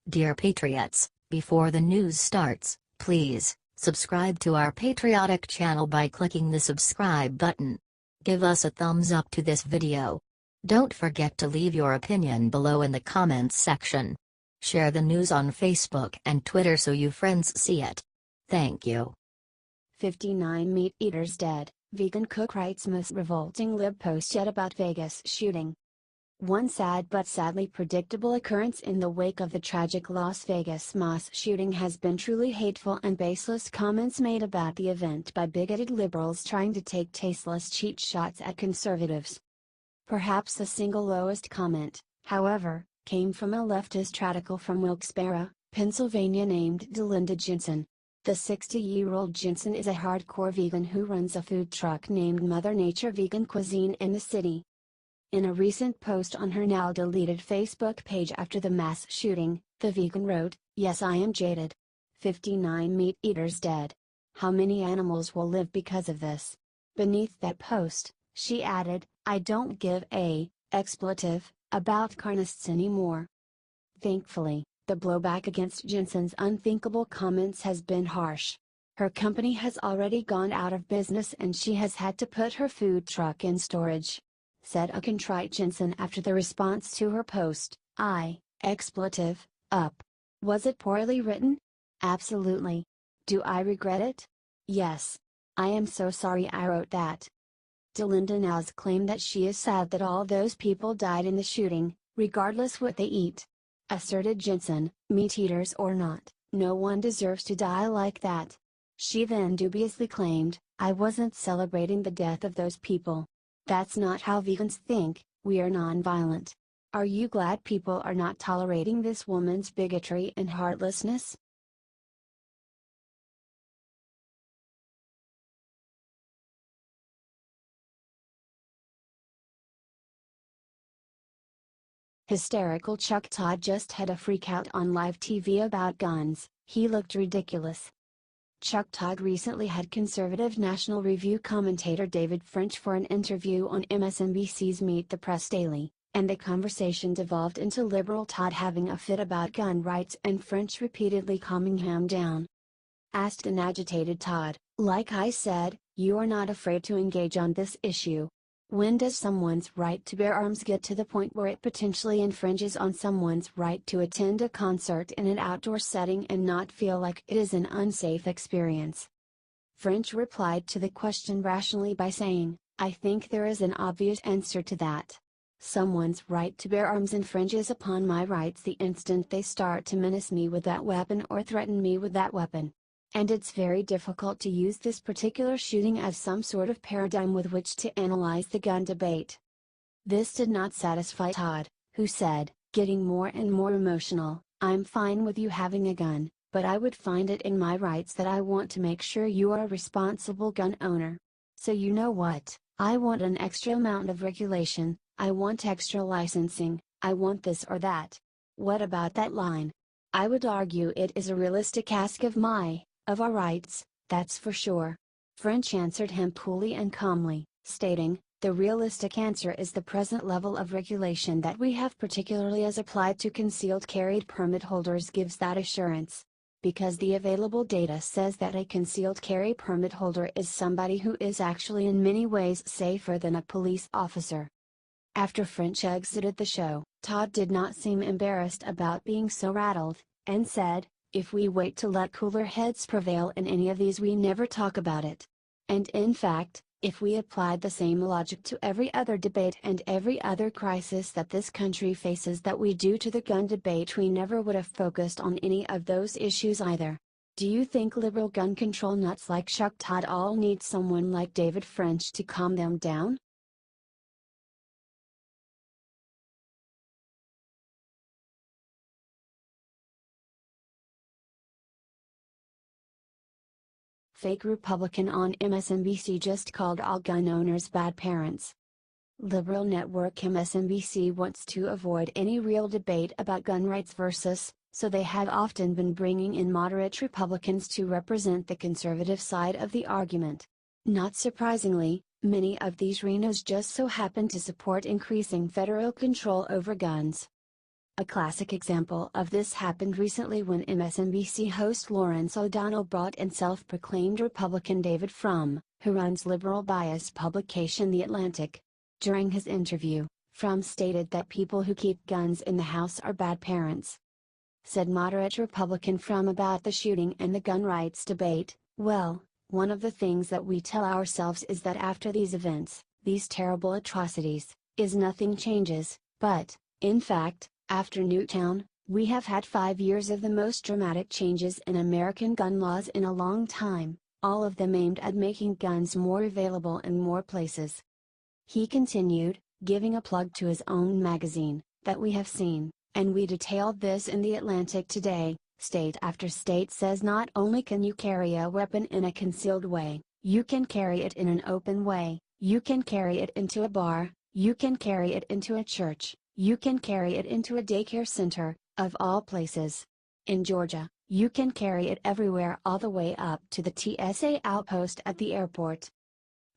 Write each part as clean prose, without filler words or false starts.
Dear Patriots, before the news starts, please subscribe to our patriotic channel by clicking the subscribe button. Give us a thumbs up to this video. Don't forget to leave your opinion below in the comments section. Share the news on Facebook and Twitter so you friends see it. Thank you. 59 meat eaters dead, vegan cook writes most revolting lib post yet about Vegas shooting. One sad but sadly predictable occurrence in the wake of the tragic Las Vegas mass shooting has been truly hateful and baseless comments made about the event by bigoted liberals trying to take tasteless cheap shots at conservatives. Perhaps the single lowest comment, however, came from a leftist radical from Wilkes-Barre, Pennsylvania named Delinda Jensen. The 60-year-old Jensen is a hardcore vegan who runs a food truck named Mother Nature Vegan Cuisine in the city. In a recent post on her now deleted Facebook page after the mass shooting, the vegan wrote, "Yes, I am jaded. 59 meat eaters dead. How many animals will live because of this?" Beneath that post, she added, "I don't give a expletive about carnists anymore." Thankfully, the blowback against Jensen's unthinkable comments has been harsh. Her company has already gone out of business and she has had to put her food truck in storage. Said a contrite Jensen after the response to her post, expletive, up. Was it poorly written? Absolutely. Do I regret it? Yes. I am so sorry I wrote that. Delinda now's claimed that she is sad that all those people died in the shooting, regardless what they eat. Asserted Jensen, meat eaters or not, no one deserves to die like that. She then dubiously claimed, "I wasn't celebrating the death of those people. That's not how vegans think, we are non-violent." Are you glad people are not tolerating this woman's bigotry and heartlessness? Hysterical Chuck Todd just had a freakout on live TV about guns. He looked ridiculous. Chuck Todd recently had conservative National Review commentator David French for an interview on MSNBC's Meet the Press Daily, and the conversation devolved into liberal Todd having a fit about gun rights and French repeatedly calming him down. Asked an agitated Todd, "Like I said, you are not afraid to engage on this issue. When does someone's right to bear arms get to the point where it potentially infringes on someone's right to attend a concert in an outdoor setting and not feel like it is an unsafe experience?" French replied to the question rationally by saying, "I think there is an obvious answer to that. Someone's right to bear arms infringes upon my rights the instant they start to menace me with that weapon or threaten me with that weapon. And it's very difficult to use this particular shooting as some sort of paradigm with which to analyze the gun debate." This did not satisfy Todd, who said, getting more and more emotional, "I'm fine with you having a gun, but I would find it in my rights that I want to make sure you are a responsible gun owner. So you know what, I want an extra amount of regulation, I want extra licensing, I want this or that. What about that line? I would argue it is a realistic ask of our rights, that's for sure." French answered him coolly and calmly, stating, "The realistic answer is the present level of regulation that we have, particularly as applied to concealed carry permit holders, gives that assurance. Because the available data says that a concealed carry permit holder is somebody who is actually in many ways safer than a police officer." After French exited the show, Todd did not seem embarrassed about being so rattled, and said, "If we wait to let cooler heads prevail in any of these, we never talk about it. And in fact, if we applied the same logic to every other debate and every other crisis that this country faces that we do to the gun debate, we never would have focused on any of those issues either. Do you think liberal gun control nuts like Chuck Todd all need someone like David French to calm them down?" Fake Republican on MSNBC just called all gun owners bad parents. Liberal network MSNBC wants to avoid any real debate about gun rights so they have often been bringing in moderate Republicans to represent the conservative side of the argument. Not surprisingly, many of these rhinos just so happen to support increasing federal control over guns. A classic example of this happened recently when MSNBC host Lawrence O'Donnell brought in self-proclaimed Republican David Frum, who runs liberal bias publication The Atlantic. During his interview, Frum stated that people who keep guns in the house are bad parents. Said moderate Republican Frum about the shooting and the gun rights debate, "Well, one of the things that we tell ourselves is that after these events, these terrible atrocities, nothing changes, but, in fact, after Newtown, we have had 5 years of the most dramatic changes in American gun laws in a long time, all of them aimed at making guns more available in more places." He continued, giving a plug to his own magazine, "that we have seen, and we detailed this in The Atlantic today, state after state says not only can you carry a weapon in a concealed way, you can carry it in an open way, you can carry it into a bar, you can carry it into a church, you can carry it into a daycare center, of all places. In Georgia, you can carry it everywhere all the way up to the TSA outpost at the airport."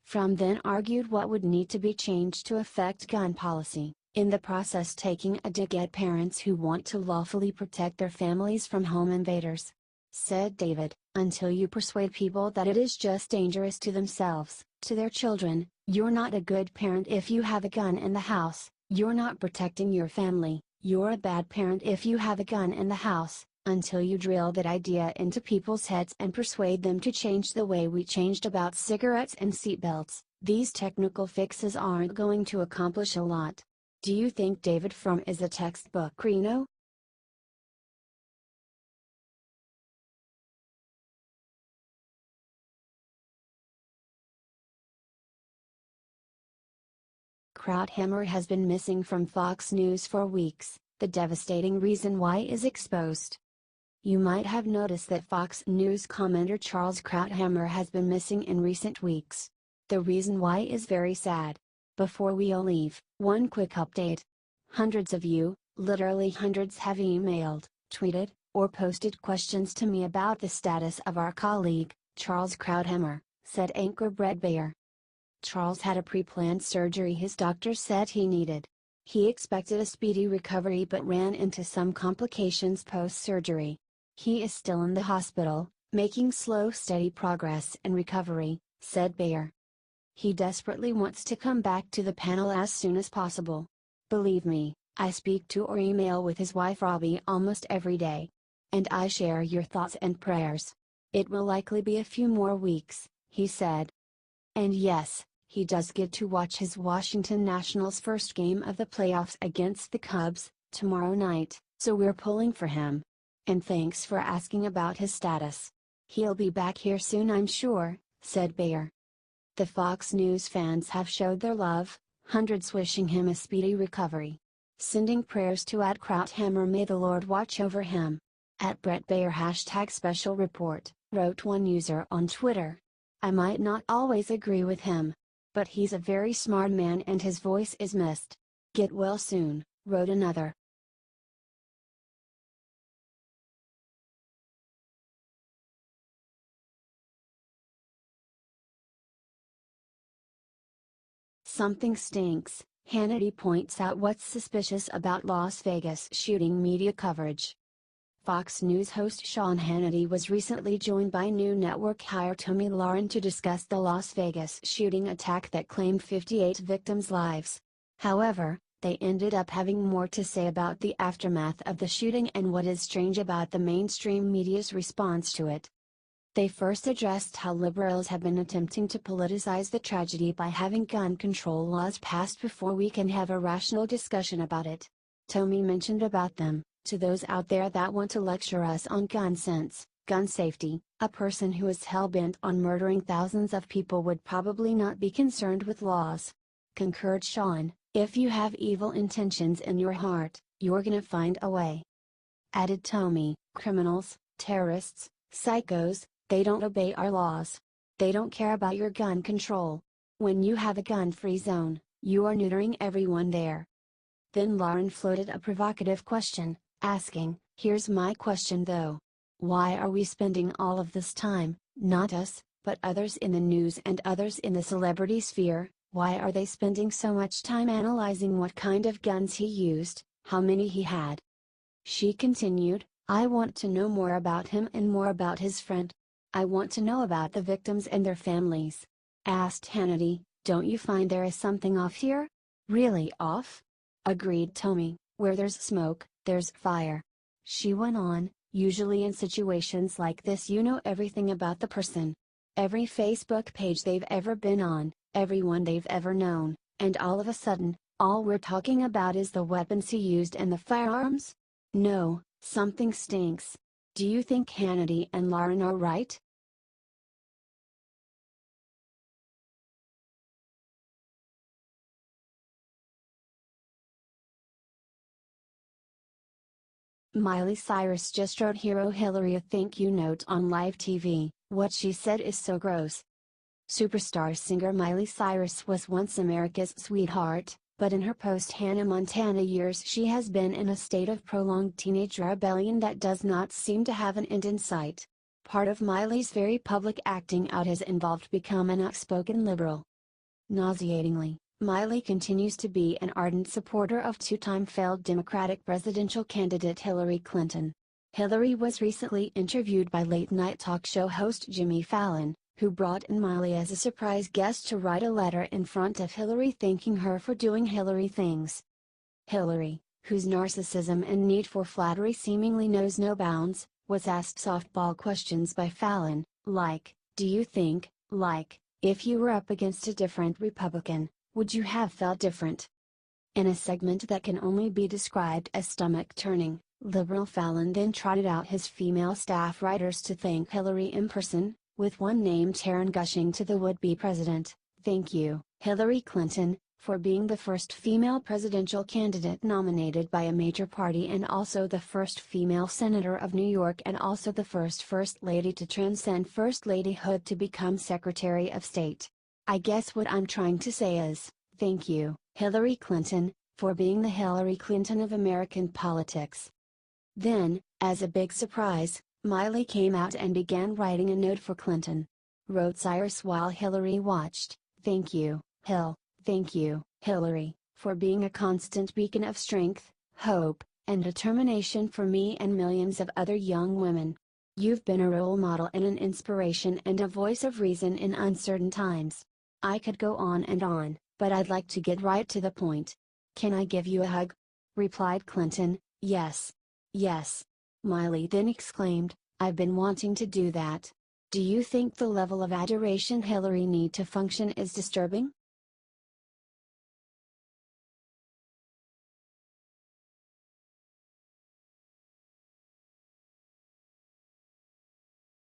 Frum then argued what would need to be changed to affect gun policy, in the process taking a dig at parents who want to lawfully protect their families from home invaders. Said David, "Until you persuade people that it is just dangerous to themselves, to their children, you're not a good parent if you have a gun in the house, you're not protecting your family, you're a bad parent if you have a gun in the house, until you drill that idea into people's heads and persuade them to change the way we changed about cigarettes and seatbelts, these technical fixes aren't going to accomplish a lot. Do you think David Frum is a textbook Reno?" Krauthammer has been missing from Fox News for weeks, the devastating reason why is exposed. You might have noticed that Fox News commentator Charles Krauthammer has been missing in recent weeks. The reason why is very sad. Before we all leave, one quick update. Hundreds of you, literally hundreds, have emailed, tweeted, or posted questions to me about the status of our colleague, Charles Krauthammer, said anchor Brett Baer. Charles had a pre-planned surgery his doctor said he needed. He expected a speedy recovery but ran into some complications post-surgery. He is still in the hospital, making slow steady progress in recovery, said Baer. He desperately wants to come back to the panel as soon as possible. Believe me, I speak to or email with his wife Robbie almost every day. And I share your thoughts and prayers. It will likely be a few more weeks, he said. And yes, he does get to watch his Washington Nationals' first game of the playoffs against the Cubs, tomorrow night, so we're pulling for him. And thanks for asking about his status. He'll be back here soon, I'm sure, said Baer. The Fox News fans have showed their love, hundreds wishing him a speedy recovery. Sending prayers to @Krauthammer, may the Lord watch over him. @BrettBaer #special report, wrote one user on Twitter. I might not always agree with him. But he's a very smart man and his voice is missed. Get well soon, wrote another. Something stinks, Hannity points out what's suspicious about Las Vegas shooting media coverage. Fox News host Sean Hannity was recently joined by new network hire Tomi Lahren to discuss the Las Vegas shooting attack that claimed 58 victims' lives. However, they ended up having more to say about the aftermath of the shooting and what is strange about the mainstream media's response to it. They first addressed how liberals have been attempting to politicize the tragedy by having gun control laws passed before we can have a rational discussion about it. Tomi mentioned about them. To those out there that want to lecture us on gun sense, gun safety, a person who is hell-bent on murdering thousands of people would probably not be concerned with laws. Concurred Sean, if you have evil intentions in your heart, you're gonna find a way. Added Tomi, criminals, terrorists, psychos, they don't obey our laws. They don't care about your gun control. When you have a gun-free zone, you are neutering everyone there. Then Lahren floated a provocative question, asking, here's my question though. Why are we spending all of this time, not us, but others in the news and others in the celebrity sphere, why are they spending so much time analyzing what kind of guns he used, how many he had, She continued, "I want to know more about him and more about his friend. I want to know about the victims and their families." Asked Hannity, "Don't you find there is something off here?" "Really off?" agreed Tommy, "where there's smoke, there's fire." She went on, "Usually in situations like this you know everything about the person. Every Facebook page they've ever been on, everyone they've ever known, and all of a sudden, all we're talking about is the weapons he used and the firearms? No, something stinks. Do you think Hannity and Lauren are right?" Miley Cyrus just wrote Hero Hillary a thank you note on live TV. "What she said is so gross." Superstar singer Miley Cyrus was once America's sweetheart, but in her post-Hannah Montana years she has been in a state of prolonged teenage rebellion that does not seem to have an end in sight. Part of Miley's very public acting out has involved become an outspoken liberal. Nauseatingly, Miley continues to be an ardent supporter of two-time failed Democratic presidential candidate Hillary Clinton. Hillary was recently interviewed by late-night talk show host Jimmy Fallon, who brought in Miley as a surprise guest to write a letter in front of Hillary thanking her for doing Hillary things. Hillary, whose narcissism and need for flattery seemingly knows no bounds, was asked softball questions by Fallon, like, "Do you think, if you were up against a different Republican, would you have felt different?" In a segment that can only be described as stomach-turning, liberal Fallon then trotted out his female staff writers to thank Hillary in person, with one named Taryn gushing to the would-be president, "Thank you, Hillary Clinton, for being the first female presidential candidate nominated by a major party and also the first female senator of New York and also the first First Lady to transcend First Ladyhood to become Secretary of State. I guess what I'm trying to say is, thank you, Hillary Clinton, for being the Hillary Clinton of American politics." Then, as a big surprise, Miley came out and began writing a note for Clinton. Wrote Cyrus while Hillary watched, "Thank you, thank you, Hillary, for being a constant beacon of strength, hope, and determination for me and millions of other young women. You've been a role model and an inspiration and a voice of reason in uncertain times. I could go on, but I'd like to get right to the point. Can I give you a hug?" Replied Clinton, "Yes. Yes." Miley then exclaimed, "I've been wanting to do that. Do you think the level of adoration Hillary need to function is disturbing?"